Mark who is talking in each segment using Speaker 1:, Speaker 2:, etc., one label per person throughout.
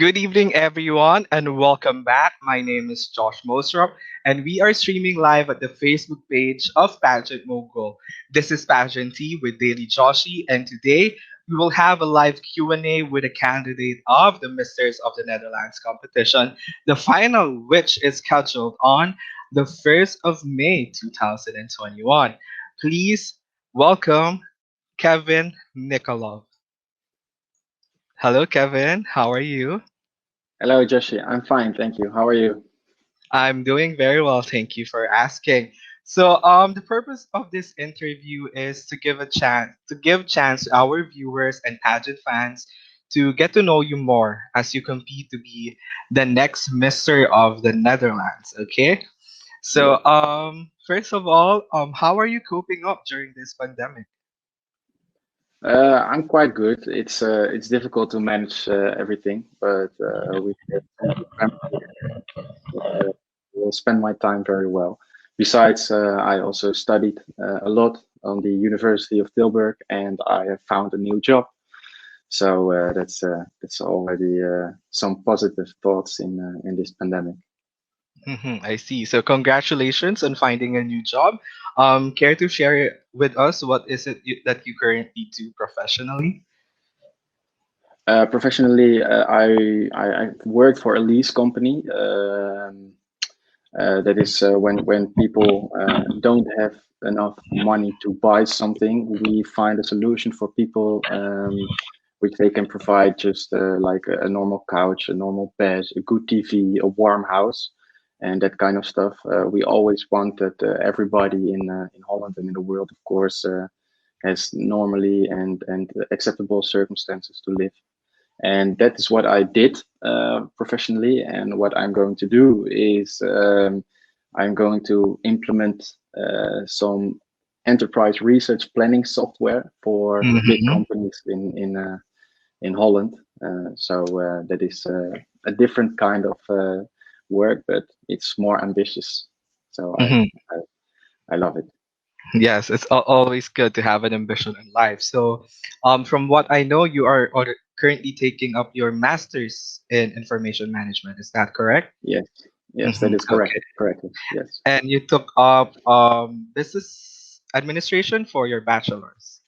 Speaker 1: Good evening, everyone, and welcome back. My name is Josh Mosrop, and we are streaming live at the Facebook page of Pageant Mogul. This is Pageant Tea with Daily Joshi, and today we will have a live Q&A with a candidate of the Misters of the Netherlands competition, the final which is scheduled on the 1st of May 2021. Please welcome Kevin Nikolov. Hello, Kevin. How are you?
Speaker 2: Hello, Joshi. I'm fine, thank you. How are you?
Speaker 1: I'm doing very well, thank you for asking. The purpose of this interview is to give chance to our viewers and pageant fans to get to know you more as you compete to be the next Mister of the Netherlands. Okay.
Speaker 2: Yeah.
Speaker 1: First of all, how are you coping up during this pandemic?
Speaker 2: I'm quite good. It's difficult to manage everything, but with the family, will spend my time very well. Besides, I also studied a lot on the University of Tilburg, and I have found a new job. So that's already some positive thoughts in this pandemic.
Speaker 1: I see. So congratulations on finding a new job. Care to share with us what is it that you currently do professionally?
Speaker 2: Professionally, I worked for a lease company. That is when people don't have enough money to buy something, we find a solution for people which they can provide just like a normal couch, a normal bed, a good TV, a warm house, and that kind of stuff. We always want that everybody in Holland and in the world, of course, has normally and acceptable circumstances to live. And that is what I did professionally. And what I'm going to do is I'm going to implement some enterprise research planning software for big
Speaker 1: Mm-hmm.
Speaker 2: companies in Holland. That is a different kind of work, but it's more ambitious. So I, I love it.
Speaker 1: Yes, it's always good to have an ambition in life. From what I know, you are currently taking up your master's in information management. Is that correct?
Speaker 2: Yes, yes, that
Speaker 1: Hmm.
Speaker 2: is correct.
Speaker 1: Okay.
Speaker 2: Correctly, yes,
Speaker 1: And you took up business administration for your bachelor's.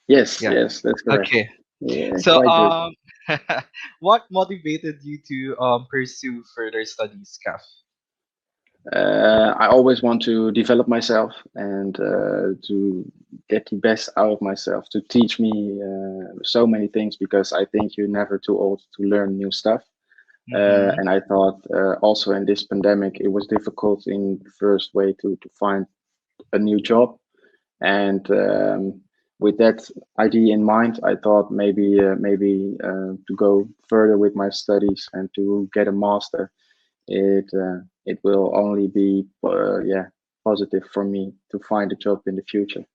Speaker 2: yes,
Speaker 1: Yeah.
Speaker 2: yes, that's correct.
Speaker 1: Okay.
Speaker 2: Yeah,
Speaker 1: So,
Speaker 2: quite good.
Speaker 1: what motivated you to pursue further studies, Kev?
Speaker 2: I always want to develop myself and to get the best out of myself, to teach me so many things because I think you're never too old to learn new stuff.
Speaker 1: Mm-hmm.
Speaker 2: And I thought also in this pandemic, it was difficult in the first way to find a new job. And with that idea in mind, I thought maybe to go further with my studies and to get a master it will only be positive for me to find a job in the future.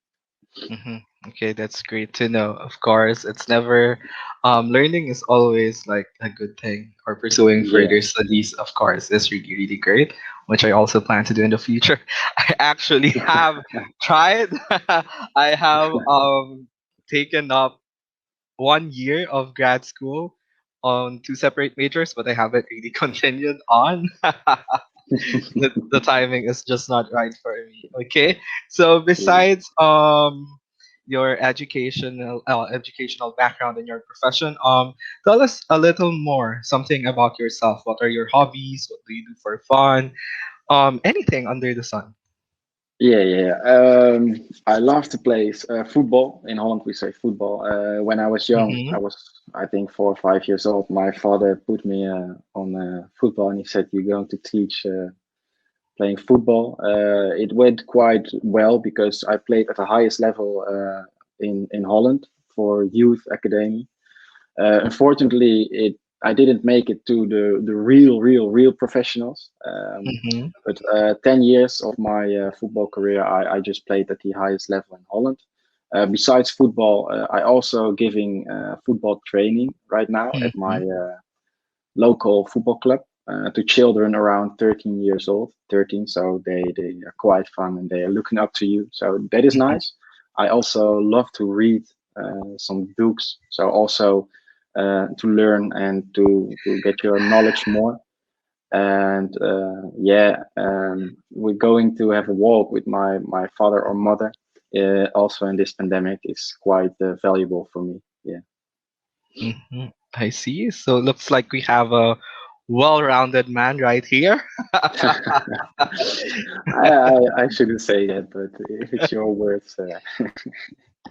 Speaker 1: Mm-hmm. Okay, that's great to know. Of course, it's never learning is always like a good thing, or pursuing
Speaker 2: Yeah.
Speaker 1: further studies, of course, is really, really great, which I also plan to do in the future. I actually have tried. I have taken up 1 year of grad school on two separate majors, but I haven't really continued on. The timing is just not right for me. Okay, so
Speaker 2: Yeah.
Speaker 1: besides your educational background and your profession, tell us a little more something about yourself. What are your hobbies? What do you do for fun? Anything under the sun.
Speaker 2: Yeah. I love to play football. In Holland, we say football. When I was young,
Speaker 1: Mm-hmm.
Speaker 2: I was, I think, 4 or 5 years old. My father put me on football and he said, "You're going to teach playing football." It went quite well because I played at the highest level in Holland for youth academy. Unfortunately, it I didn't make it to the real professionals.
Speaker 1: Mm-hmm.
Speaker 2: But 10 years of my football career, I just played at the highest level in Holland. Besides football, I also giving football training right now at my
Speaker 1: Mm-hmm.
Speaker 2: local football club to children around 13 years old. 13, so they are quite fun and they are looking up to you. So that is
Speaker 1: Mm-hmm.
Speaker 2: nice. I also love to read some books. So also to learn and to get your knowledge more. And yeah, we're going to have a walk with my father or mother. Also in this pandemic is quite valuable for me. Yeah.
Speaker 1: I see. So it looks like we have a well-rounded man right here.
Speaker 2: I shouldn't say that, but if it's your words,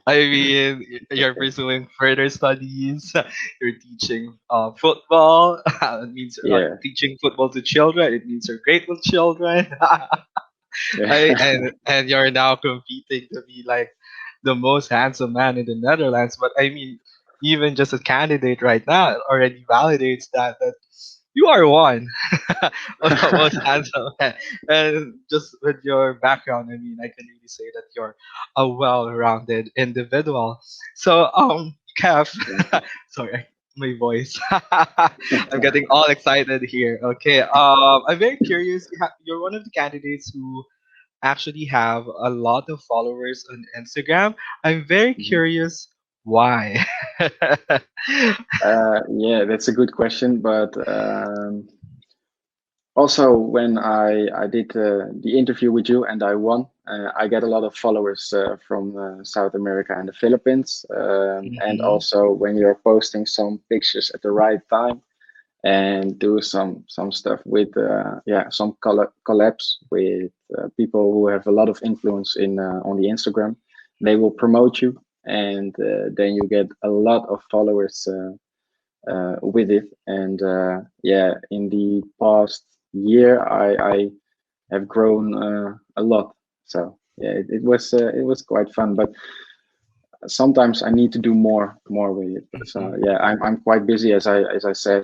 Speaker 1: I mean, you're pursuing further studies. You're teaching football. It means
Speaker 2: yeah,
Speaker 1: teaching football to children. It means you're great with children.
Speaker 2: yeah,
Speaker 1: And you're now competing to be like the most handsome man in the Netherlands. But I mean, even just a candidate right now already validates that you are one of the most handsome men. And just with your background, I mean, I can really say that you're a well-rounded individual. So, Kev,
Speaker 2: thank you.
Speaker 1: sorry, my voice. I'm getting all excited here. Okay, I'm very curious. You're one of the candidates who actually have a lot of followers on Instagram. I'm very
Speaker 2: Mhm.
Speaker 1: curious why.
Speaker 2: Yeah, that's a good question, but also when I did the interview with you and I won, I get a lot of followers from South America and the Philippines, and
Speaker 1: Mhm.
Speaker 2: also when you're posting some pictures at the right time and do some stuff with yeah, some collabs with people who have a lot of influence in on the Instagram. They will promote you, and then you get a lot of followers with it. And yeah, in the past year, I have grown a lot. So yeah, it was quite fun, but sometimes I need to do more with it. But so
Speaker 1: Mhm.
Speaker 2: yeah, I'm quite busy as I said.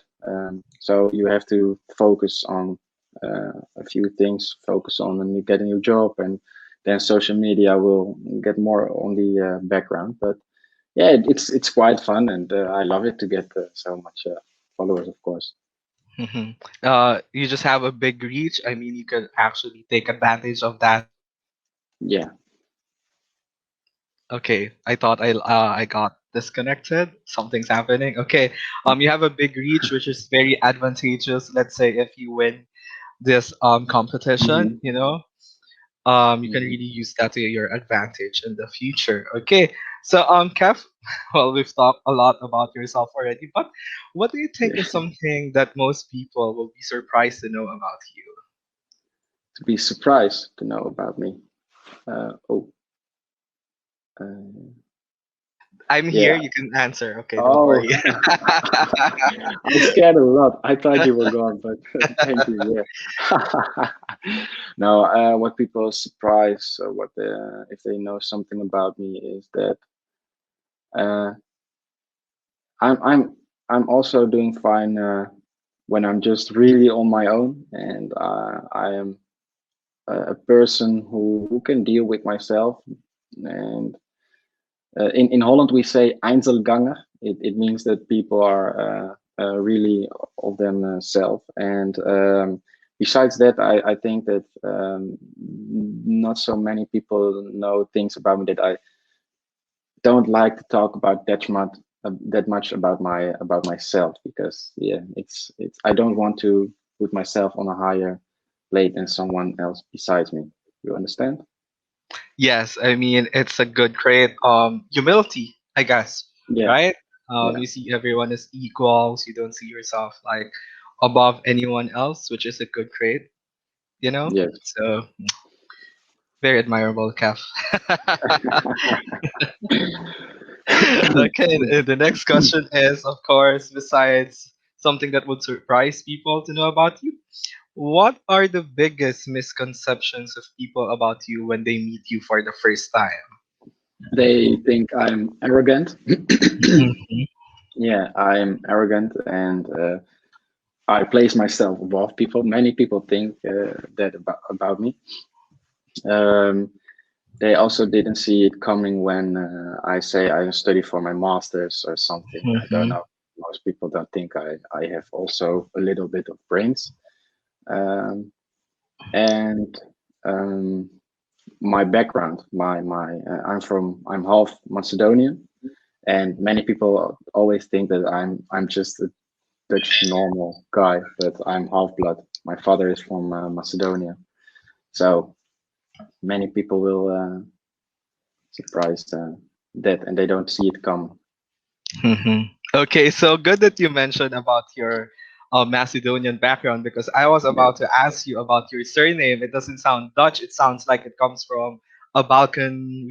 Speaker 2: So you have to focus on a few things. Focus on get a new job, and then social media will get more on the background. But yeah, it's quite fun, and I love it to get so much followers, of course.
Speaker 1: Mhm. You just have a big reach. I mean, you could actually take advantage of that.
Speaker 2: Yeah.
Speaker 1: Okay, I got disconnected. Something's happening. Okay, you have a big reach, which is very advantageous. Let's say if you win this competition,
Speaker 2: Hmm.
Speaker 1: you can
Speaker 2: Hmm.
Speaker 1: really use that to your advantage in the future. Okay, so Kev, well, we've talked a lot about yourself already, but what do you think is
Speaker 2: Yeah.
Speaker 1: something that most people will be surprised to know about you?
Speaker 2: To be surprised to know about me. Oh, uh,
Speaker 1: I'm here.
Speaker 2: yeah.
Speaker 1: You can answer. Okay, don't
Speaker 2: Oh,
Speaker 1: worry.
Speaker 2: I scared a lot. I thought you were gone, but thank you. Yeah. No, what people are surprised, or what if they know something about me, is that uh, I'm I'm I'm also doing fine when I'm just really on my own, and I am a person who can deal with myself. And in Holland, we say Einzelganger. It means that people are really of themselves. And besides that, I think that not so many people know things about me that I don't like to talk about that much about myself, because yeah, it's I don't want to put myself on a higher plate than someone else besides me. You understand?
Speaker 1: Yes, I mean it's a good trait. Humility, I guess,
Speaker 2: Yeah,
Speaker 1: right?
Speaker 2: yeah,
Speaker 1: You see everyone as equals. You don't see yourself like above anyone else, which is a good trait, you know.
Speaker 2: yes.
Speaker 1: So very admirable, Kev. Okay, the next question is, of course, besides something that would surprise people to know about you, what are the biggest misconceptions of people about you when they meet you for the first time?
Speaker 2: They think I'm arrogant.
Speaker 1: Mhm.
Speaker 2: Yeah, I'm arrogant, and I place myself above people. Many people think that about me. Um, they also didn't see it coming when I say I study for my master's or something. I don't
Speaker 1: Mhm.
Speaker 2: know. Most people don't think I have also a little bit of brains. Um, and my background, I'm half Macedonian, And many people always think that I'm just a Dutch normal guy, but I'm half blood. My father is from Macedonia, so many people will surprised that, and they don't see it come.
Speaker 1: Okay, so good that you mentioned about your Macedonian background because I was
Speaker 2: Yeah,
Speaker 1: about to ask you about your surname. It doesn't sound Dutch. It sounds like it comes from the Balkan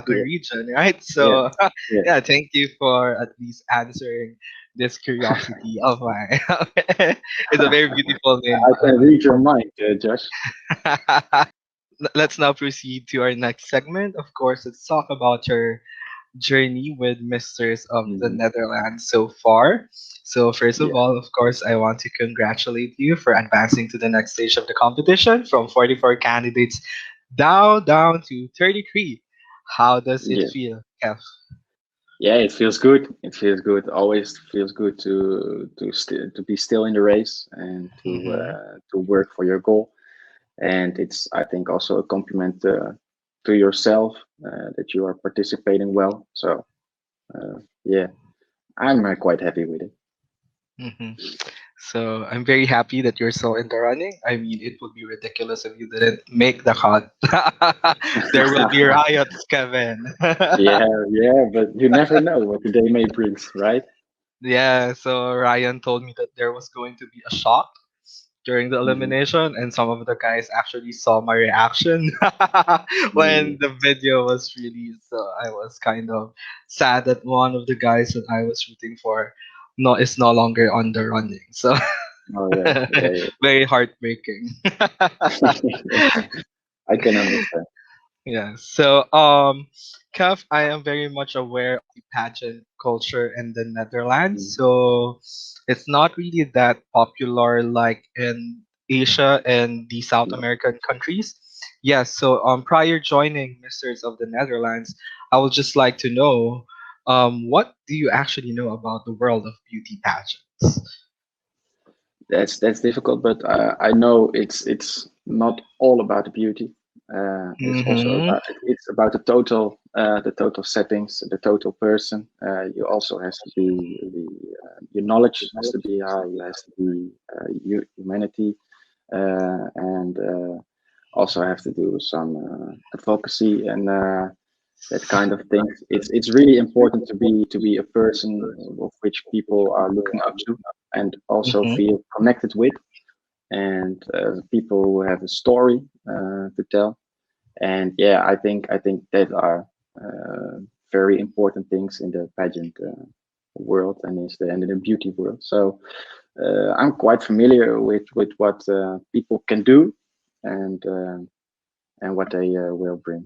Speaker 2: yeah,
Speaker 1: region, right?
Speaker 2: yeah,
Speaker 1: So,
Speaker 2: yeah.
Speaker 1: yeah, thank you for at least answering this curiosity of mine. It's a very beautiful name,
Speaker 2: I
Speaker 1: by
Speaker 2: can read your mind, Josh.
Speaker 1: the way. Let's now proceed to our next segment. Of course, let's talk about your journey with Misters of the
Speaker 2: Hmm.
Speaker 1: Netherlands so far. So, first of
Speaker 2: Yeah,
Speaker 1: all, of course, I want to congratulate you for advancing to the next stage of the competition from 44 candidates down to 33. How does it
Speaker 2: yeah,
Speaker 1: feel, Kev?
Speaker 2: yeah. It feels good. It feels good. Always feels good to be still in the race and
Speaker 1: Hmm.
Speaker 2: to work for your goal. And it's, I think, also a compliment to yourself that you are participating well. So yeah, I'm quite happy with it.
Speaker 1: Hmm. So, I'm very happy that you're still in the running. I mean, it would be ridiculous if you didn't make the cut. There will be riots, Kevin.
Speaker 2: Yeah, yeah, but you never know what the day may brings, right?
Speaker 1: Yeah, so Ryan told me that there was going to be a shock during the
Speaker 2: Hmm.
Speaker 1: elimination, and some of the guys actually saw my reaction when
Speaker 2: Mm.
Speaker 1: the video was released. So I was kind of sad that one of the guys that I was rooting for is no longer on the running. So
Speaker 2: Oh yeah, yeah,
Speaker 1: very heartbreaking.
Speaker 2: yeah. I can understand.
Speaker 1: Yeah. So, Kev, I am very much aware of the pageant culture in the Netherlands.
Speaker 2: Mm.
Speaker 1: So, it's not really that popular like in Asia and the South
Speaker 2: No.
Speaker 1: American countries. Yes. So, prior joining Misters of the Netherlands, I would just like to know, what do you actually know about the world of beauty pageants?
Speaker 2: That's difficult, but I know it's not all about the beauty. It's also
Speaker 1: Mm-hmm.
Speaker 2: about the total settings, the total person. You also has to be your knowledge has to be high. You has to be humanity, and also have to do some advocacy and that kind of things. It's really important to be a person of which people are looking up to and also
Speaker 1: Mm-hmm.
Speaker 2: feel connected with, and people who have a story to tell. And yeah, I think that are very important things in the pageant world and and in the beauty world. So I'm quite familiar with what people can do and what they will bring.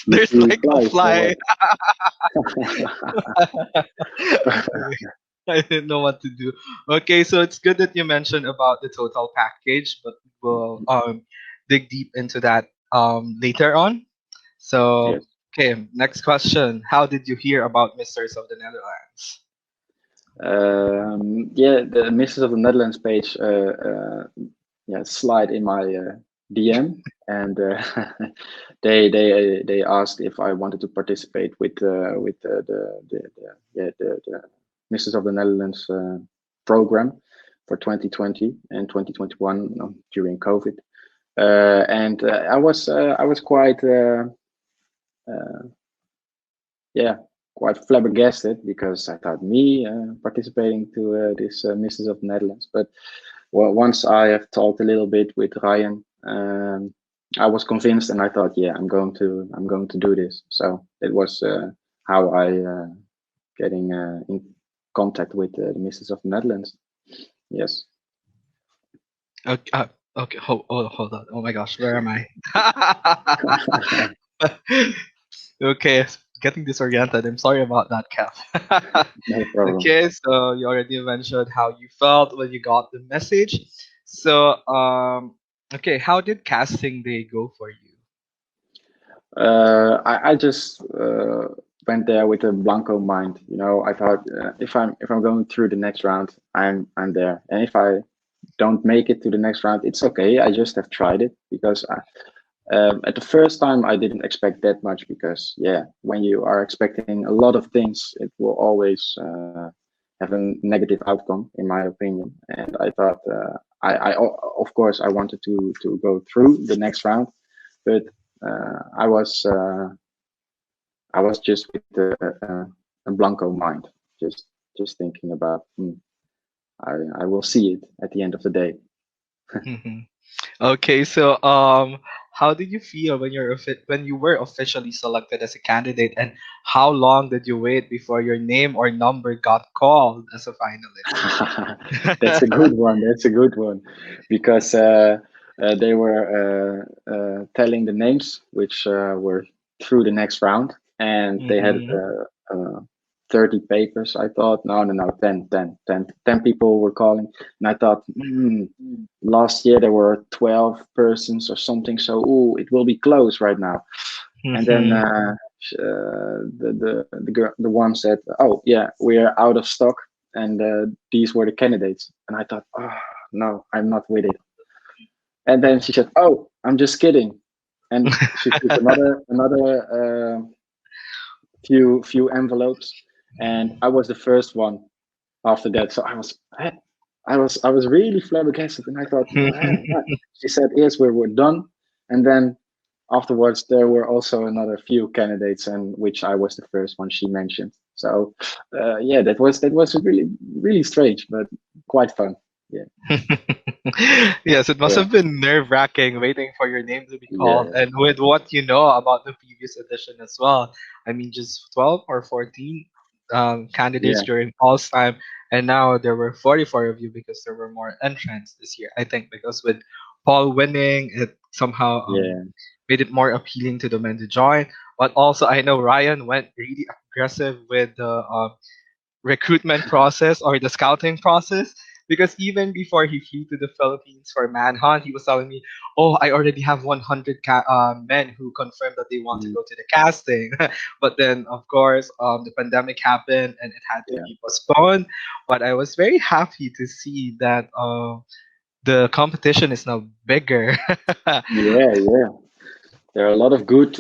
Speaker 2: You
Speaker 1: There's
Speaker 2: see
Speaker 1: like a
Speaker 2: flies or
Speaker 1: fly.
Speaker 2: what?
Speaker 1: I didn't know what to do. Okay, so it's good that you mentioned about the total package, but we'll dig deep into that later on. So,
Speaker 2: Yes.
Speaker 1: okay, next question. How did you hear about Misters of the Netherlands?
Speaker 2: Yeah, the Mrs. of the Netherlands page yeah, slide in my DM, and they asked if I wanted to participate with the Mrs. of the Netherlands program for 2020 and 2021 during COVID, and I was quite uh, yeah, quite flabbergasted because I thought me participating to this Mrs. of the Netherlands. But well, once I have talked a little bit with Ryan, I was convinced, and I thought, yeah, I'm going to do this. So it was how I getting in contact with the Mrs. of the Netherlands. Yes.
Speaker 1: Okay, okay, hold on. Oh my gosh, where am I? Okay, getting disoriented. I'm sorry about that, Kev.
Speaker 2: No problem.
Speaker 1: Okay, so you already mentioned how you felt when you got the message. So, okay, how did casting day go for you?
Speaker 2: I just went there with a blanco mind. You know, I thought if I'm going through the next round, I'm there, and if I don't make it to the next round, it's okay. I just have tried it because At the first time, I didn't expect that much because, yeah, when you are expecting a lot of things, it will always have a negative outcome, in my opinion. And I thought, of course, I wanted to go through the next round, but uh, I was uh, I was just with a blanco mind, just just thinking about, I will see it at the end of the day.
Speaker 1: Mhm. Okay, so how did you feel when when you were officially selected as a candidate, and how long did you wait before your name or number got called as a finalist?
Speaker 2: That's a good one. That's a good one, because they were telling the names which were through the next round, and they had
Speaker 1: Mm-hmm.
Speaker 2: 30 papers. I thought, no, no, no, 10 people were calling, and I thought, last year there were 12 persons or something, so it will be close right now. And then
Speaker 1: Mm-hmm.
Speaker 2: the one said, "Oh yeah, we are out of stock," and these were the candidates. And I thought, "Oh no, I'm not with it." And then she said, "Oh, I'm just kidding," and she took another few envelopes, and I was the first one after that. So I was really flabbergasted, and I thought, what? She said, "Yes, we're done," and then afterwards there were also another few candidates, and which I was the first one she mentioned. So yeah, that was really strange, but quite fun. Yeah,
Speaker 1: Yes, it must
Speaker 2: yeah,
Speaker 1: have been nerve wracking waiting for your name to be called.
Speaker 2: yeah,
Speaker 1: And with what you know about the previous edition as well, I mean, just 12 or 14 candidates
Speaker 2: yeah,
Speaker 1: during Paul's time. And now there were 44 of you because there were more entrants this year. I think because with Paul winning, it somehow
Speaker 2: yeah,
Speaker 1: made it more appealing to the men to join. But also, I know Ryan went really aggressive with the recruitment process or the scouting process, because even before he flew to the Philippines for Manhunt, he was telling me, "Oh, I already have 100 men who confirmed that they want to
Speaker 2: mm,
Speaker 1: go to the casting." But then, of course, the pandemic happened and it had to
Speaker 2: yeah,
Speaker 1: be postponed. But I was very happy to see that the competition is now bigger.
Speaker 2: yeah, yeah. There are a lot of good,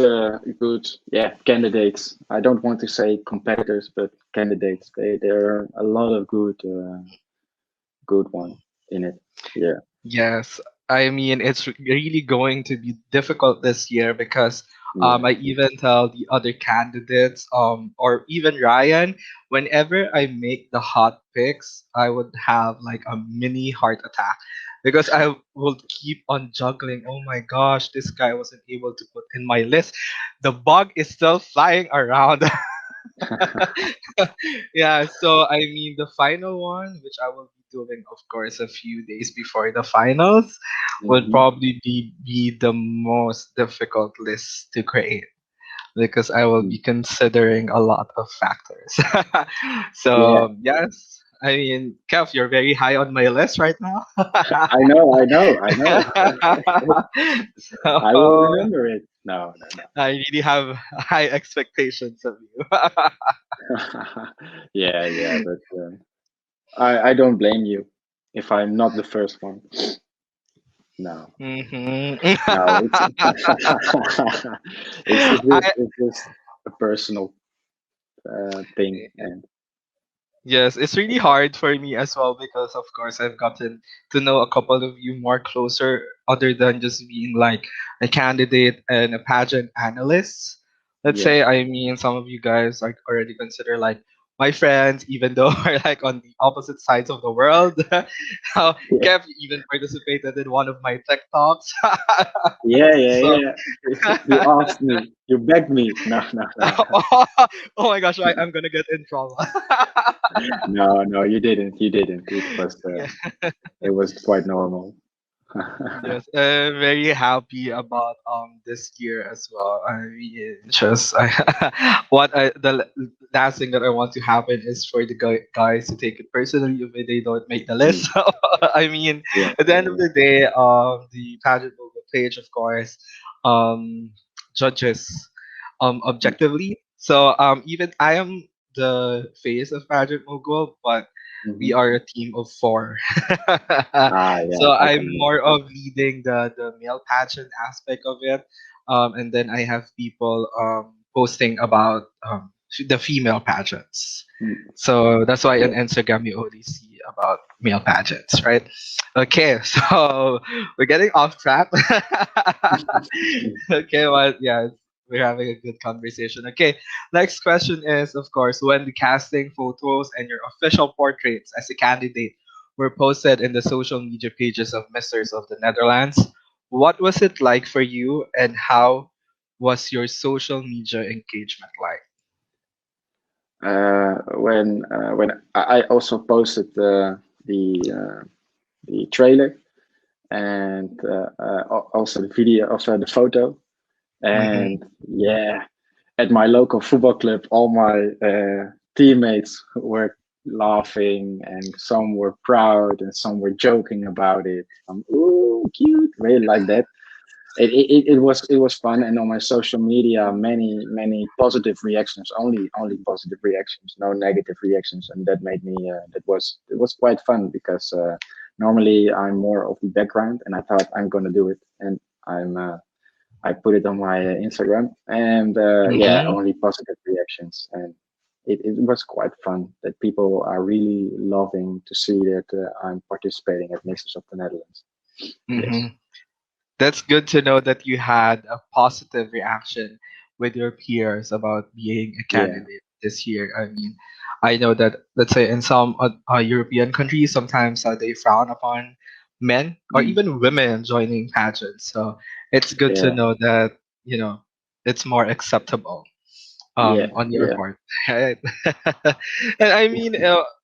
Speaker 2: yeah, candidates. I don't want to say competitors, but candidates. There are a lot of good one in it. Yeah,
Speaker 1: Yes, I mean it's really going to be difficult this year because
Speaker 2: yeah,
Speaker 1: I even tell the other candidates or even Ryan, whenever I make the hot picks, I would have like a mini heart attack because I will keep on juggling. Oh my gosh, this guy wasn't able to put in my list. The bug is still flying around. Yeah, so I mean, the final one, which I will be doing, of course, a few days before the finals, would
Speaker 2: hmm,
Speaker 1: probably be the most difficult list to create because I will be considering a lot of factors.
Speaker 2: yeah.
Speaker 1: So, yes, I mean, Kev, you're very high on my list right now.
Speaker 2: I know, I know, I know. I will
Speaker 1: So,
Speaker 2: remember it. No, no,
Speaker 1: I really have high expectations of you.
Speaker 2: no. Yeah, yeah, but I don't blame you if I'm not the first one. No,
Speaker 1: Mhm.
Speaker 2: no, it's
Speaker 1: I
Speaker 2: it's just a personal thing, and
Speaker 1: Yes, it's really hard for me as well because of course I've gotten to know a couple of you more closer other than just being like a candidate and a pageant analyst. Let's
Speaker 2: yeah,
Speaker 1: say I mean some of you guys are already considered like my friends, even though we're like on the opposite sides of the world. How
Speaker 2: yeah,
Speaker 1: Kev even participated in one of my tech talks.
Speaker 2: yeah, yeah,
Speaker 1: So
Speaker 2: yeah. You asked me, you begged me. No, no, no,
Speaker 1: oh my gosh, I'm gonna get in trouble.
Speaker 2: no, no. You didn't. You didn't.
Speaker 1: Yeah.
Speaker 2: It was quite normal.
Speaker 1: Yes, very happy about this year as well. I mean, just the last thing that I want to happen is for the guys to take it personally if they don't make the list.
Speaker 2: Mm,
Speaker 1: So, I mean,
Speaker 2: yeah,
Speaker 1: at the
Speaker 2: yeah,
Speaker 1: end of
Speaker 2: yeah.
Speaker 1: the day, the pageant logo page, of course, um, judges
Speaker 2: Mm,
Speaker 1: objectively. So even I am the face of pageant mogul, but we
Speaker 2: Hmm.
Speaker 1: are a team of four.
Speaker 2: Ah, yeah,
Speaker 1: So
Speaker 2: I
Speaker 1: I'm
Speaker 2: can
Speaker 1: more
Speaker 2: imagine.
Speaker 1: of leading the male pageant aspect of it. And then I have people posting about the female pageants.
Speaker 2: Mm.
Speaker 1: So that's why on
Speaker 2: Yeah.
Speaker 1: Instagram you only see about male pageants, right? Okay, so we're getting off track. Okay, well, yeah, we're having a good conversation. Okay, next question is, of course, when the casting photos and your official portraits as a candidate were posted in the social media pages of Misters of the Netherlands, what was it like for you, and how was your social media engagement like?
Speaker 2: When I also posted the trailer and also the video, also the photo,
Speaker 1: Mm-hmm.
Speaker 2: and yeah, at my local football club, all my teammates were laughing, and some were proud, and some were joking about it. Ooh, cute, really like that. It was fun, and on my social media, many positive reactions, only positive reactions, no negative reactions, and that made me it was quite fun because normally I'm more of the background, and I thought I'm gonna do it, and I put it on my Instagram, and yeah,
Speaker 1: Mm-hmm.
Speaker 2: only positive reactions, and it was quite fun that people are really loving to see that I'm participating at Masters of the Netherlands. Yes.
Speaker 1: Mm-hmm. That's good to know that you had a positive reaction with your peers about being a
Speaker 2: Yeah.
Speaker 1: candidate this year. I mean, I know that, let's say, in some European countries, sometimes they frown upon men or
Speaker 2: Mm.
Speaker 1: even women joining pageants. So it's good to
Speaker 2: Yeah.
Speaker 1: know that, it's more acceptable
Speaker 2: Yeah.
Speaker 1: on your
Speaker 2: Yeah.
Speaker 1: part. Right? And I mean,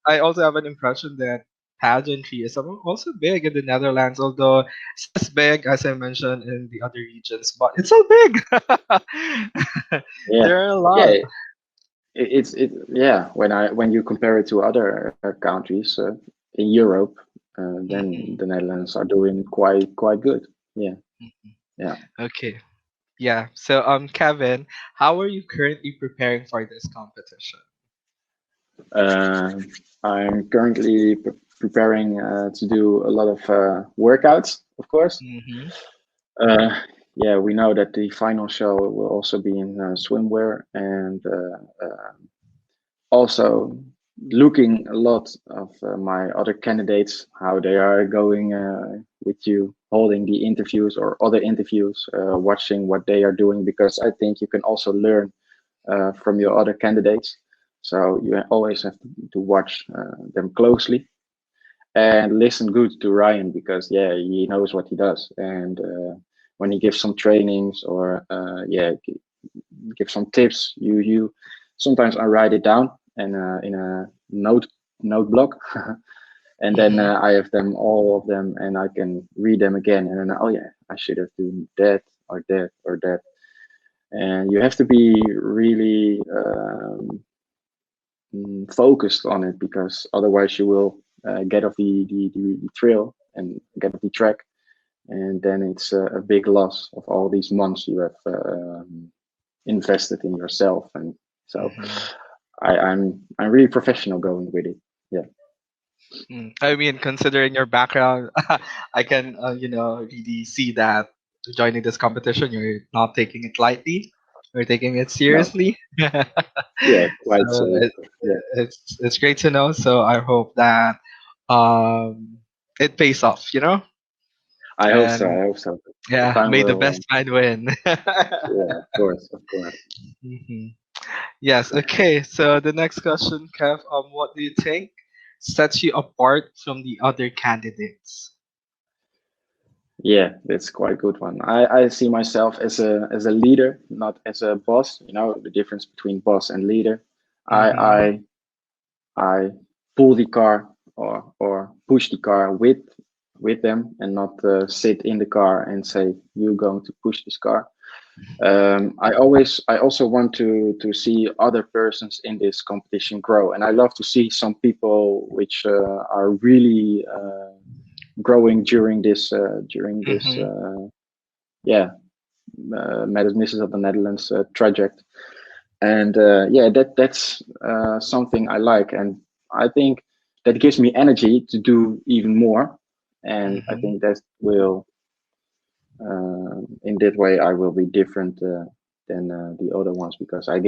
Speaker 1: I also have an impression that pageantry is also big in the Netherlands, although it's not as big as I mentioned in the other regions, but it's so big.
Speaker 2: Yeah.
Speaker 1: There are a
Speaker 2: Yeah.
Speaker 1: lot.
Speaker 2: Yeah. When you compare it to other countries in Europe, then
Speaker 1: Hmm.
Speaker 2: the Netherlands are doing quite good. Yeah. Yeah.
Speaker 1: Okay. Yeah. So, Kevin, how are you currently preparing for this competition?
Speaker 2: Um, I'm currently preparing to do a lot of workouts, of course.
Speaker 1: Mm-hmm.
Speaker 2: Uh, yeah, we know that the final show will also be in swimwear, and also looking a lot of my other candidates, how they are going with you, holding the interviews or other interviews, watching what they are doing, because I think you can also learn from your other candidates. So you always have to watch them closely and listen good to Ryan, because yeah, he knows what he does, and when he gives some trainings or yeah, give some tips, you sometimes I write it down and in a note block, and then
Speaker 1: Mm-hmm.
Speaker 2: I have them all of them, and I can read them again, and then oh yeah, I should have done that or that or that, and you have to be really focused on it, because otherwise you will get off the trail and get off the track, and then it's a big loss of all these months you have invested in yourself. And so
Speaker 1: Mm-hmm.
Speaker 2: I'm really professional going with it. Yeah.
Speaker 1: I mean, considering your background, I can, really see that joining this competition, you're not taking it lightly. You're taking it
Speaker 2: No.
Speaker 1: seriously.
Speaker 2: Yeah.
Speaker 1: So
Speaker 2: Quite serious. Yeah.
Speaker 1: it's great to know. So I hope that um, it pays off.
Speaker 2: I hope so. I
Speaker 1: And
Speaker 2: hope so. The
Speaker 1: yeah,
Speaker 2: time
Speaker 1: may the
Speaker 2: will.
Speaker 1: best man win.
Speaker 2: Yeah. Of course. Of course.
Speaker 1: Mhm. Yes. Okay. So the next question, Kev, what do you think sets you apart from the other candidates?
Speaker 2: Yeah, that's quite a good one. I see myself as a leader, not as a boss. You know the difference between boss and leader. I
Speaker 1: Mm-hmm.
Speaker 2: I I pull the car, or push the car with them, and not sit in the car and say you're going to push this car. I also want to see other persons in this competition grow, and I love to see some people which are really growing during this
Speaker 1: Mm-hmm.
Speaker 2: yeah, Misses of the Netherlands traject, and yeah, that's something I like, and I think that gives me energy to do even more. And I
Speaker 1: Hmm.
Speaker 2: think that will, in that way, I will be different than the other ones, because I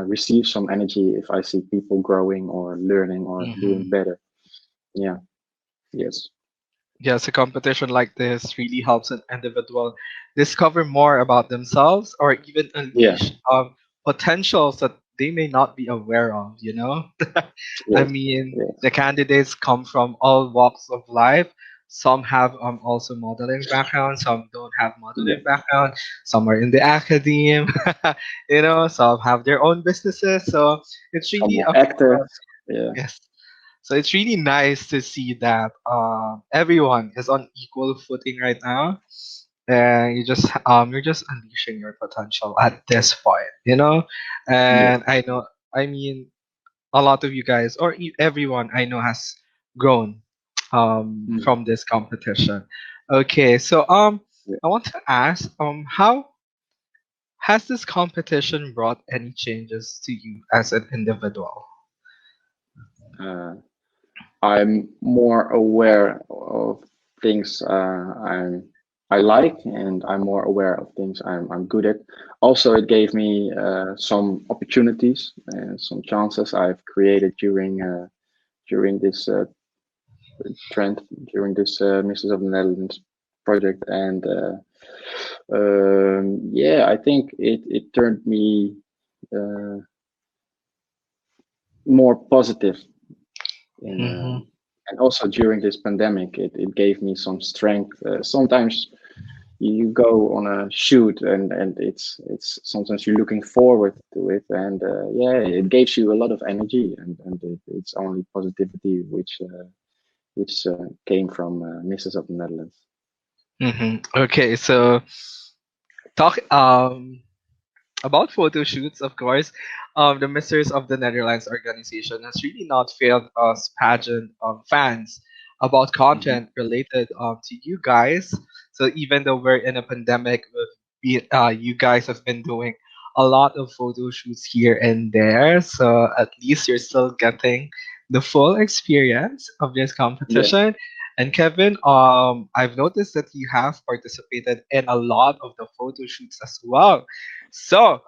Speaker 2: receive some energy if I see people growing or learning or doing
Speaker 1: Hmm.
Speaker 2: better. Yeah. Yes.
Speaker 1: Yes, a competition like this really helps an individual discover more about themselves or even
Speaker 2: Yeah.
Speaker 1: unleash potentials that they may not be aware of, you know? I
Speaker 2: Yes.
Speaker 1: mean,
Speaker 2: Yes.
Speaker 1: the candidates come from all walks of life. Some have also modeling background, some don't have
Speaker 2: Yeah.
Speaker 1: modeling background, some are in the academe, you know, some have their own businesses. So it's
Speaker 2: Some
Speaker 1: really
Speaker 2: more
Speaker 1: a
Speaker 2: actors. Yeah.
Speaker 1: yes. So it's really nice to see that everyone is on equal footing right now, and you're just unleashing your potential at this point, you know.
Speaker 2: Yeah.
Speaker 1: And I know, I mean, a lot of you guys or everyone I know has grown
Speaker 2: Mm.
Speaker 1: from this competition. Okay, so
Speaker 2: Yeah.
Speaker 1: I want to ask how has this competition brought any changes to you as an individual?
Speaker 2: Uh, I'm more aware of things I like, and I'm more aware of things I'm good at. Also, it gave me some opportunities and some chances I've created during this trend, during this Mrs. of the Netherlands project. And yeah, I think it turned me uh, more positive in
Speaker 1: Mm-hmm.
Speaker 2: and also during this pandemic, it gave me some strength. Sometimes you go on a shoot, and it's sometimes you're looking forward to it, and yeah, it gives you a lot of energy, and it's only positivity which came from Mrs. of the Netherlands.
Speaker 1: Mm-hmm. Okay, so talk about photo shoots, of course. The Misters of the Netherlands organization has really not failed us pageant fans about
Speaker 2: Hmm.
Speaker 1: content related to you guys. So even though we're in a pandemic, you guys have been doing a lot of photo shoots here and there. So at least you're still getting the full experience of this
Speaker 2: Yeah,
Speaker 1: competition. And Kevin, I've noticed that you have participated in a lot of the photo shoots as well. So,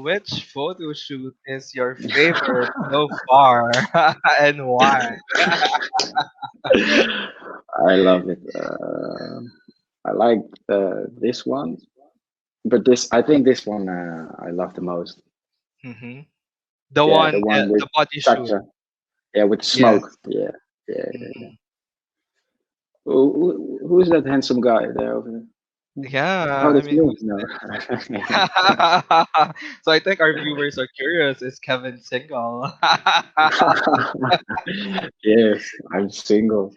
Speaker 1: which photo shoot is your favorite so far, and why?
Speaker 2: I love it. I like this one, but this I think this one I love the most.
Speaker 1: Hmm. The
Speaker 2: Yeah, the
Speaker 1: one,
Speaker 2: one with
Speaker 1: the body shoot.
Speaker 2: Chacha. Yeah, with smoke.
Speaker 1: Yes.
Speaker 2: Yeah, yeah, yeah, yeah.
Speaker 1: Hmm.
Speaker 2: Who's that handsome guy there over there?
Speaker 1: Yeah,
Speaker 2: Oh,
Speaker 1: I
Speaker 2: that's
Speaker 1: mean,
Speaker 2: me.
Speaker 1: who's
Speaker 2: No.
Speaker 1: so I think our viewers are curious. Is Kevin single?
Speaker 2: Yes, I'm single.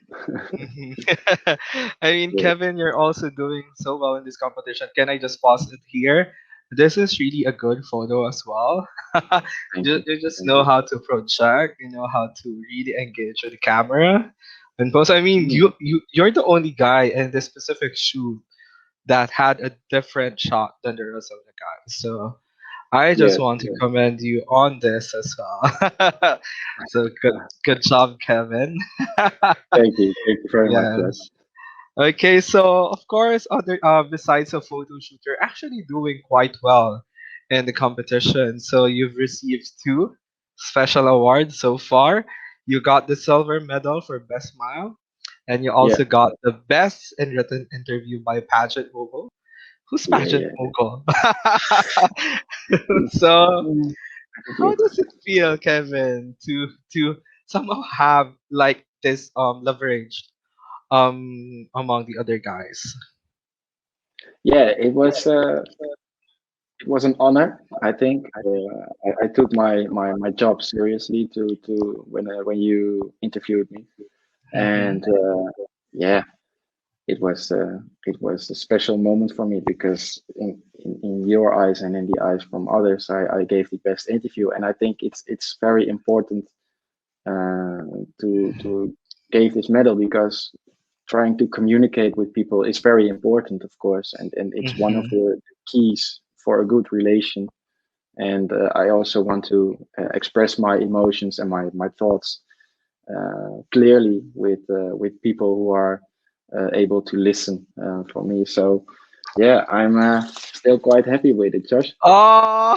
Speaker 1: Mhm. I mean,
Speaker 2: Yeah,
Speaker 1: Kevin, you're also doing so well in this competition. Can I just pause it here? This is really a good photo as well.
Speaker 2: thank
Speaker 1: you,
Speaker 2: you,
Speaker 1: you just
Speaker 2: thank
Speaker 1: know
Speaker 2: you.
Speaker 1: how to project, you know how to really engage with the camera. And plus, I mean,
Speaker 2: Mm,
Speaker 1: you're the only guy in this specific shoot that had a different shot than the rest of the guys. So I just
Speaker 2: yes,
Speaker 1: want to
Speaker 2: yes.
Speaker 1: commend you on this as well. So good job, Kevin.
Speaker 2: Thank you very much, Josh.
Speaker 1: Yes. Okay, so of course, other besides a photo shoot, you're actually doing quite well in the competition. So you've received two special awards so far. You got the silver medal for best smile, and you
Speaker 2: Yeah,
Speaker 1: also got the best in written interview by Pageant Mogul. Who's
Speaker 2: yeah,
Speaker 1: Pageant
Speaker 2: yeah.
Speaker 1: Mogul? So
Speaker 2: Mm,
Speaker 1: how
Speaker 2: yeah.
Speaker 1: does it feel, Kevin, to somehow have like this leverage among the other guys?
Speaker 2: Yeah, it was an honor. I think I took my job seriously to when you interviewed me,
Speaker 1: Mm-hmm.
Speaker 2: and yeah, it was a special moment for me, because in your eyes and in the eyes from others, I gave the best interview, and I think it's very important uh, to give this medal, because trying to communicate with people is very important, of course, and it's one of
Speaker 1: Mm-hmm.
Speaker 2: the keys for a good relation. and I also want to express my emotions and my thoughts clearly with people who are able to listen for me. So yeah, I'm still quite happy with it, Josh.
Speaker 1: Oh,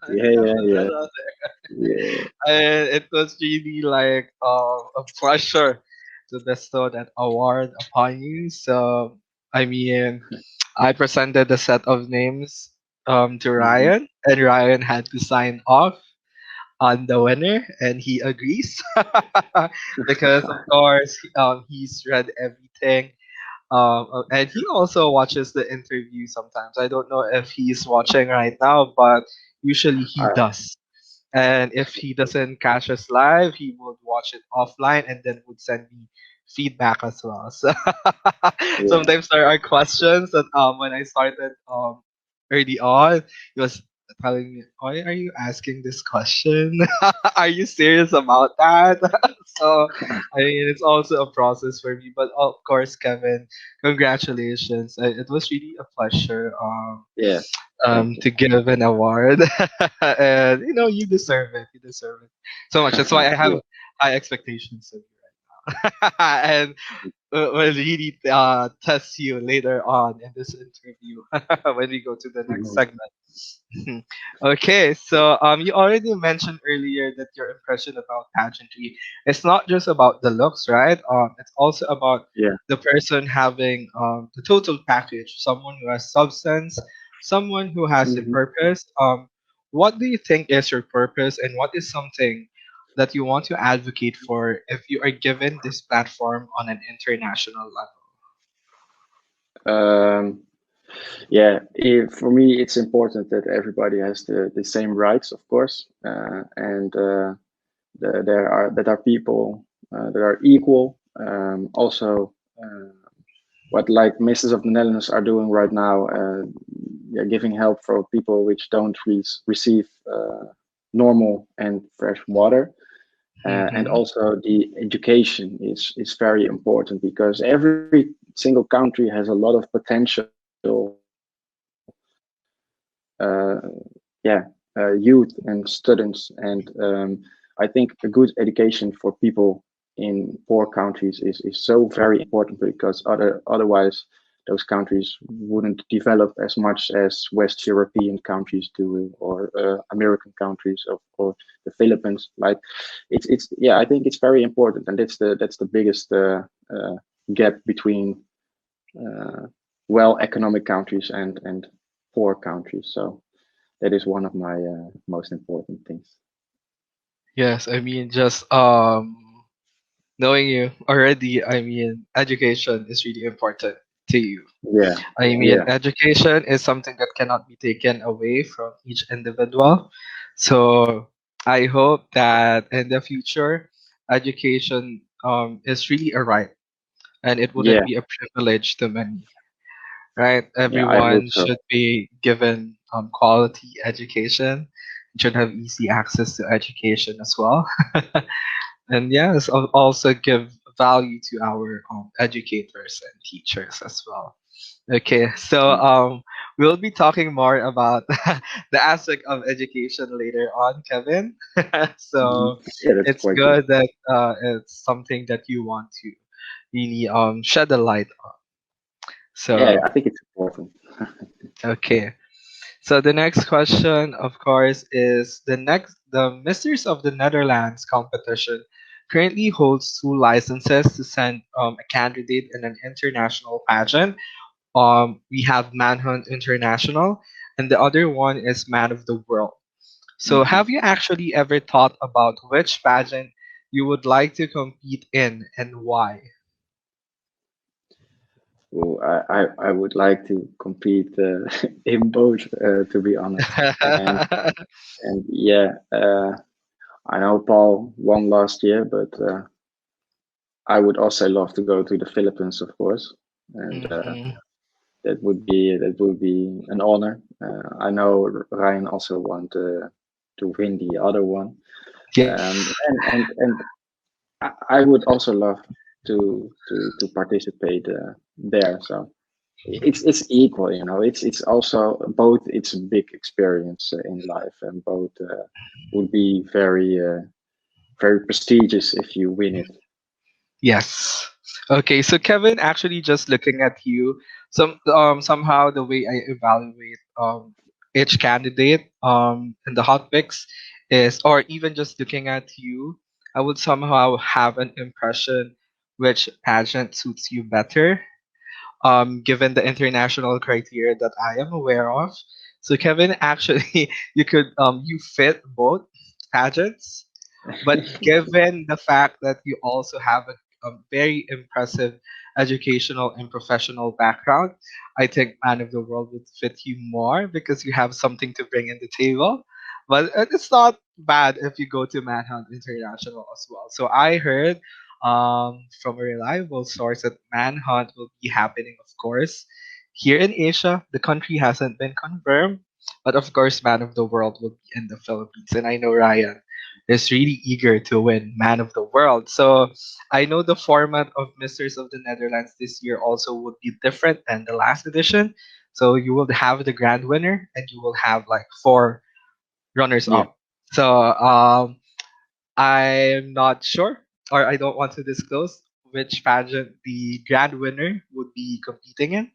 Speaker 2: Yeah,
Speaker 1: yeah,
Speaker 2: yeah,
Speaker 1: put
Speaker 2: yeah,
Speaker 1: that on
Speaker 2: yeah.
Speaker 1: there. And it was really like a pleasure to bestow that award upon you. So, I mean, I presented a set of names to
Speaker 2: Hmm.
Speaker 1: Ryan, and Ryan had to sign off on the winner, and he agrees because, of course, he's read everything. And he also watches the interview sometimes. I don't know if he's watching right now, but usually he
Speaker 2: I,
Speaker 1: does. And if he doesn't catch us live, he would watch it offline and then would send me feedback as well. So
Speaker 2: yeah.
Speaker 1: sometimes there are questions that when I started early on, he was telling me, "Why are you asking this question? Are you serious about that?" So I mean, it's also a process for me. But of course, Kevin, congratulations! It was really a pleasure.
Speaker 2: Yeah, thank you.
Speaker 1: To give an award, and you deserve it. You deserve it so much. That's why I have
Speaker 2: Yeah.
Speaker 1: high expectations of you, and we'll really test you later on in this interview when we go to the next
Speaker 2: Mhm.
Speaker 1: segment. Okay, so you already mentioned earlier that your impression about pageantry is not just about the looks, right? It's also about
Speaker 2: Yeah.
Speaker 1: the person having the total package, someone who has substance, someone who has a
Speaker 2: Hmm.
Speaker 1: purpose. What do you think is your purpose, and what is something that you want to advocate for if you are given this platform on an international level?
Speaker 2: Um, yeah, for me, it's important that everybody has the same rights, of course, and there are that are people that are equal. Also, what like Masters of the Netherlands are doing right now, yeah, giving help for people which don't receive normal and fresh water. And
Speaker 1: Mm-hmm.
Speaker 2: also the education is very important because every single country has a lot of potential youth and students. And I think a good education for people in poor countries is so very important because otherwise those countries wouldn't develop as much as West European countries do, or American countries, or the Philippines. Like it's yeah, I think it's very important, and that's the biggest gap between uh, well economic countries and poor countries. So that is one of my most important things.
Speaker 1: Yes, I mean just knowing you already, I mean education is really important to you.
Speaker 2: Yeah,
Speaker 1: I mean
Speaker 2: yeah,
Speaker 1: education is something that cannot be taken away from each individual. So I hope that in the future education is really a right and it wouldn't
Speaker 2: yeah,
Speaker 1: be a privilege to many. Right?
Speaker 2: yeah. I hope
Speaker 1: Everyone
Speaker 2: so.
Speaker 1: should be given quality education, should have easy access to education as well. And yes, also give value to our educators and teachers as well. Okay, so
Speaker 2: Yeah.
Speaker 1: we'll be talking more about the aspect of education later on, Kevin.
Speaker 2: Hmm.
Speaker 1: So
Speaker 2: Yeah, that's
Speaker 1: it's
Speaker 2: quite good.
Speaker 1: good that it's something that you want to really shed a light on.
Speaker 2: Yeah,
Speaker 1: So
Speaker 2: I think it's important.
Speaker 1: okay, so the next question, of course, is the Misters of the Netherlands competition currently holds two licenses to send a candidate in an international pageant. We have Manhunt International, and the other one is Man of the World. So,
Speaker 2: Hmm.
Speaker 1: have you actually ever thought about which pageant you would like to compete in and why?
Speaker 2: Well, I would like to compete in both, to be honest. And yeah, I know Paul won last year, but I would also love to go to the Philippines, of course, and
Speaker 1: Mhm.
Speaker 2: that would be an honor. I know Ryan also want to win the other one,
Speaker 1: Yes.
Speaker 2: and I would also love to participate there. So it's equal, you know. It's also both. It's a big experience in life, and both would be very prestigious if you win it.
Speaker 1: Yes. Okay, so Kevin, actually just looking at you, somehow the way I evaluate each candidate in the hot picks is, or even just looking at you, I would somehow have an impression which pageant suits you better, given the international criteria that I am aware of. So Kevin, actually, you fit both pageants, but given the fact that you also have a very impressive educational and professional background, I think Man of the World would fit you more because you have something to bring in the table. But it's not bad if you go to Manhunt International as well. So I heard from a reliable source that Manhunt will be happening, of course, here in Asia. The country hasn't been confirmed, but of course, Man of the World will be in the Philippines. And I know Ryan is really eager to win Man of the World. So I know the format of Misters of the Netherlands this year also would be different than the last edition. So you will have the grand winner and you will have like four runners
Speaker 2: Yeah.
Speaker 1: up. So I'm not sure, or I don't want to disclose which pageant the grand winner would be competing in.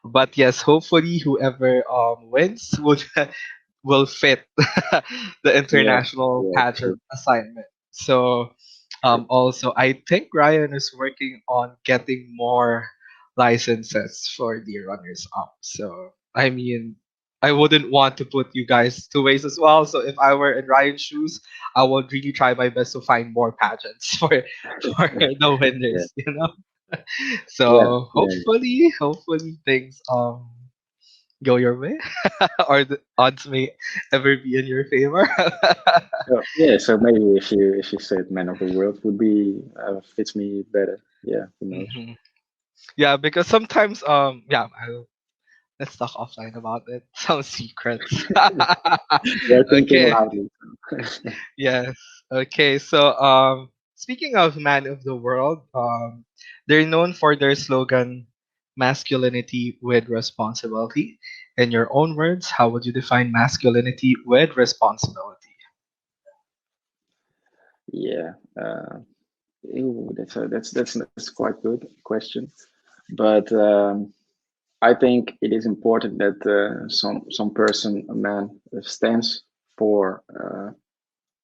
Speaker 1: But yes, hopefully whoever wins would will fit the
Speaker 2: Yeah.
Speaker 1: international
Speaker 2: Yeah.
Speaker 1: pageant
Speaker 2: True.
Speaker 1: assignment. So
Speaker 2: True.
Speaker 1: also I think Ryan is working on getting more licenses for the runners up. So I mean, I wouldn't want to put you guys to waste as well. So if I were in Ryan's shoes, I would really try my best to find more pageants for the
Speaker 2: Yeah.
Speaker 1: winners, you know.
Speaker 2: Yeah.
Speaker 1: So
Speaker 2: Yeah.
Speaker 1: hopefully things go your way, or the odds may ever be in your favor.
Speaker 2: So, yeah. So maybe if you said Man of the World would be fits me better. Yeah. Who knows?
Speaker 1: hmm Yeah, because sometimes yeah, let's talk offline about it. Some secrets.
Speaker 2: We're thinking
Speaker 1: Okay.
Speaker 2: loudly.
Speaker 1: Yes. Okay. So speaking of Man of the World, they're known for their slogan masculinity with responsibility. In your own words, how would you define masculinity with responsibility?
Speaker 2: Yeah. Ew, that's quite good question. But I think it is important that some person, a man, stands for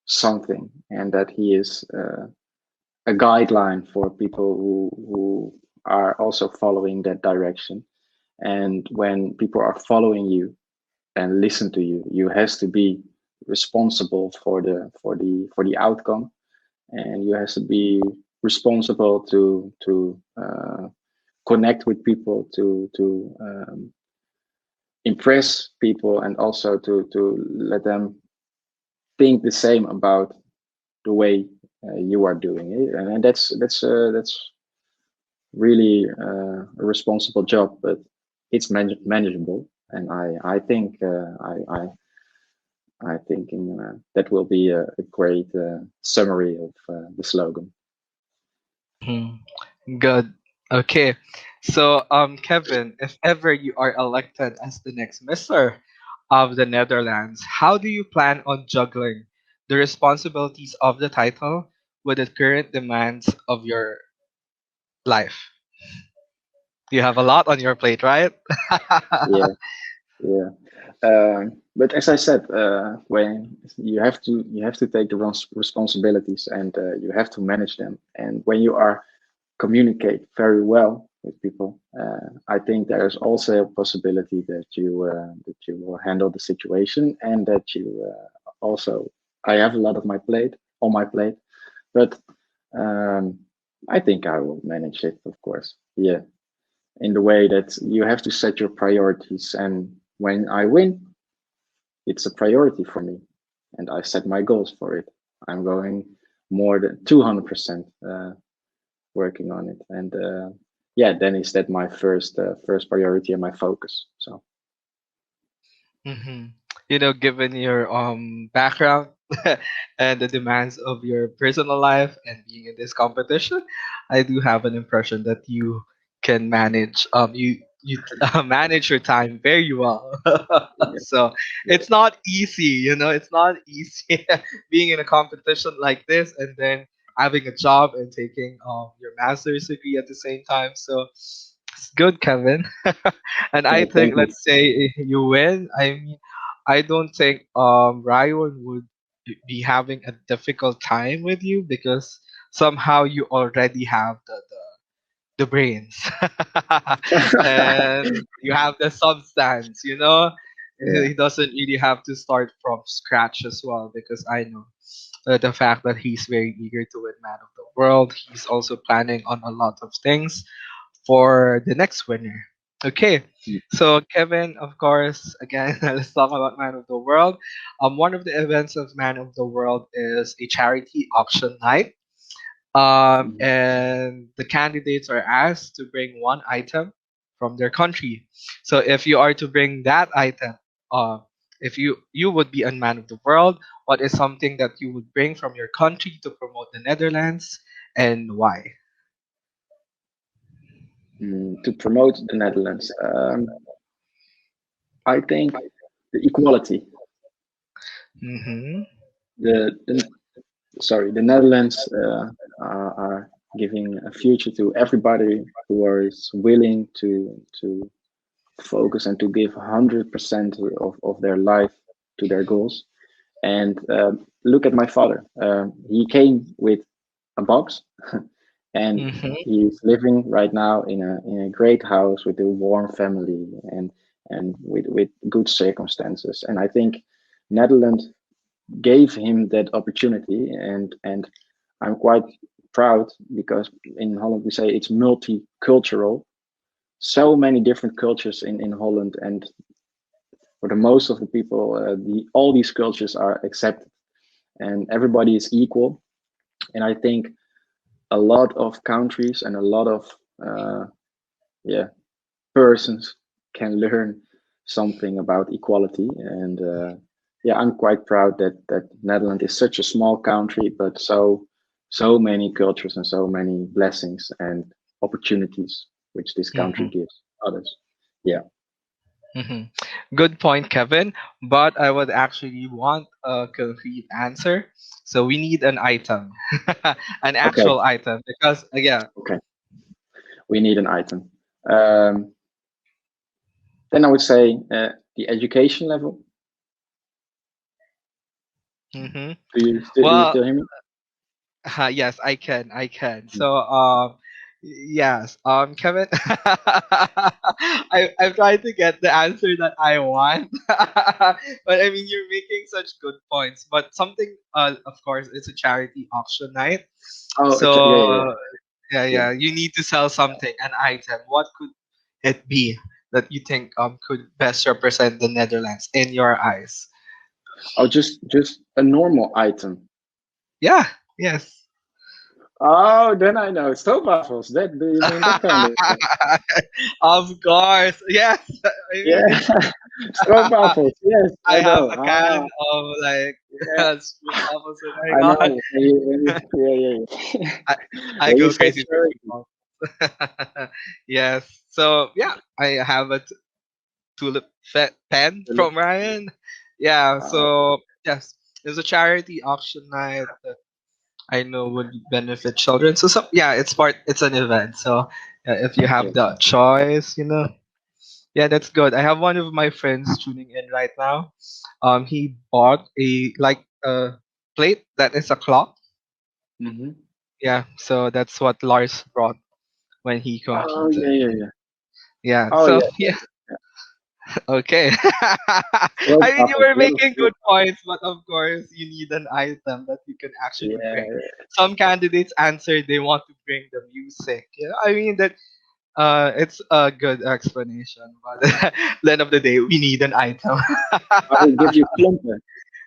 Speaker 2: something, and that he is a guideline for people who are also following that direction. And when people are following you and listen to you, you has to be responsible for the outcome, and you has to be responsible to connect with people, to impress people, and also to let them think the same about the way you are doing it. And that's really a responsible job, but it's manageable. And I think that will be a great summary of the slogan.
Speaker 1: Mhm. Good. Okay. So, Kevin, if ever you are elected as the next Mister of the Netherlands, how do you plan on juggling the responsibilities of the title with the current demands of your life? You have a lot on your plate, right?
Speaker 2: Yeah, yeah. But as I said, when you have to take the responsibilities, and you have to manage them. And when you are communicate very well with people, I think there is also a possibility that you will handle the situation, and that you also. I have a lot of my plate on my plate, but um, I think I will manage it, of course. Yeah, in the way that you have to set your priorities, and when I win, it's a priority for me, and I set my goals for it. I'm going more than 200% working on it, and yeah, then is that my first priority and my focus. So
Speaker 1: hmm Given your background and the demands of your personal life and being in this competition, I do have an impression that you can manage manage your time very well.
Speaker 2: Yeah,
Speaker 1: So
Speaker 2: yeah.
Speaker 1: it's not easy, it's not easy being in a competition like this and then having a job and taking your master's degree at the same time. So it's good, Kevin. And I
Speaker 2: Yeah,
Speaker 1: think,
Speaker 2: thank you.
Speaker 1: let's say you win. I mean, I don't think Ryan would be having a difficult time with you because somehow you already have the brains and you have the substance,
Speaker 2: Yeah.
Speaker 1: he doesn't really have to start from scratch as well because I know the fact that he's very eager to win man of the world. He's also planning on a lot of things for the next winner. Okay,
Speaker 2: Mm,
Speaker 1: so Kevin, of course, again, let's talk about man of the world. One of the events of man of the world is a charity auction night,
Speaker 2: mm,
Speaker 1: and the candidates are asked to bring one item from their country. So if you are to bring that item, uh, if you would be a man of the world, what is something that you would bring from your country to promote the Netherlands, and why?
Speaker 2: to promote the Netherlands, I think the equality.
Speaker 1: Mm-hmm.
Speaker 2: The sorry, the Netherlands are giving a future to everybody who is willing to focus and to give 100% of their life to their goals. And look at my father. He came with a box, and
Speaker 1: Mm-hmm.
Speaker 2: he's living right now in a great house with a warm family and with good circumstances. And I think Netherlands gave him that opportunity, and I'm quite proud because in Holland we say it's multicultural. So many different cultures in Holland, and for the most of the people, all these cultures are accepted, and everybody is equal. And I think a lot of countries and a lot of uh, yeah persons can learn something about equality. And yeah, I'm quite proud that Netherlands is such a small country, but so many cultures and so many blessings and opportunities which this country
Speaker 1: Mm-hmm.
Speaker 2: gives others. Yeah.
Speaker 1: Mm-hmm. Good point, Kevin. But I would actually want a concrete answer. So we need an item, an
Speaker 2: Okay.
Speaker 1: actual item, because again.
Speaker 2: Okay. We need an item. Um, then I would say the education level.
Speaker 1: Mm-hmm.
Speaker 2: Do you
Speaker 1: Well,
Speaker 2: still hear me?
Speaker 1: yes, I can. I can.
Speaker 2: Mm.
Speaker 1: So, yes, Kevin, I'm trying to get the answer that I want, but I mean, you're making such good points. But something, of course, it's a charity auction night,
Speaker 2: Oh, yeah, yeah,
Speaker 1: so yeah,
Speaker 2: yeah.
Speaker 1: yeah, you need to sell something, an item. What could it be that you think could best represent the Netherlands in your eyes?
Speaker 2: Oh, just a normal item.
Speaker 1: Yeah. Yes.
Speaker 2: Oh, then I know. Stroopwafels. That do you mean that kind of thing?
Speaker 1: Of course, yes. I
Speaker 2: Yeah,
Speaker 1: mean,
Speaker 2: stroopwafels. Yes,
Speaker 1: I
Speaker 2: I
Speaker 1: have
Speaker 2: know.
Speaker 1: a
Speaker 2: Ah,
Speaker 1: can of like
Speaker 2: yeah,
Speaker 1: street waffles in
Speaker 2: I
Speaker 1: my god.
Speaker 2: know. Yeah, yeah, yeah.
Speaker 1: I, I
Speaker 2: When you
Speaker 1: go
Speaker 2: said
Speaker 1: crazy for street
Speaker 2: charity.
Speaker 1: waffles. Yes. So yeah, I have a tulip pen from Ryan. Yeah.
Speaker 2: Uh,
Speaker 1: So yes, it's a charity auction night that I know would benefit children. So some, yeah, it's an event. So if you
Speaker 2: yeah.
Speaker 1: have the choice, yeah, that's good. I have one of my friends tuning in right now. He bought a plate that is a clock.
Speaker 2: Mm-hmm.
Speaker 1: Yeah, so that's what Lars brought when he
Speaker 2: Oh,
Speaker 1: competed.
Speaker 2: yeah, yeah, yeah.
Speaker 1: Yeah,
Speaker 2: Oh,
Speaker 1: so
Speaker 2: yeah.
Speaker 1: yeah, okay. I mean, you
Speaker 2: Stroopwafels.
Speaker 1: were
Speaker 2: Yes,
Speaker 1: making
Speaker 2: yes.
Speaker 1: good points, but of course, you need an item that you can actually bring.
Speaker 2: Yeah,
Speaker 1: Some candidates answered they want to bring the music. I mean that it's a good explanation, but at the end of the day, we need an item.
Speaker 2: I will give you klompen.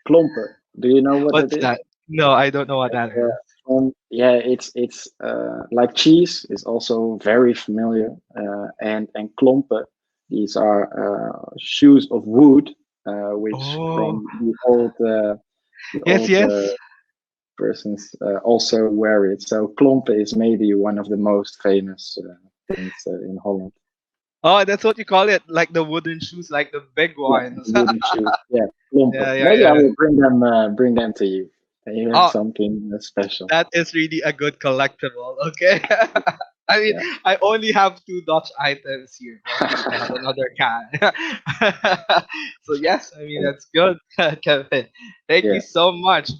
Speaker 2: Klompen. Do you know what that
Speaker 1: What's
Speaker 2: is?
Speaker 1: that? No, I don't know what that
Speaker 2: Uh,
Speaker 1: is.
Speaker 2: yeah, it's like cheese is also very familiar, and klompen. These are shoes of wood, which
Speaker 1: Oh,
Speaker 2: from the
Speaker 1: yes,
Speaker 2: old
Speaker 1: yes.
Speaker 2: persons also wear it. So klompen is maybe one of the most famous. things in Holland.
Speaker 1: Oh, that's what you call it, like the wooden shoes, like the big
Speaker 2: Yeah,
Speaker 1: ones.
Speaker 2: wooden shoes. Yeah,
Speaker 1: Yeah,
Speaker 2: klompen.
Speaker 1: yeah,
Speaker 2: Maybe I
Speaker 1: yeah.
Speaker 2: will bring them to you. You have
Speaker 1: Oh,
Speaker 2: something special.
Speaker 1: that is really a good collectible. Okay. I mean,
Speaker 2: Yeah.
Speaker 1: I only have two Dutch items here. Well, I have another can. So yes, I mean that's good, Kevin. Thank you
Speaker 2: Yeah.
Speaker 1: so much.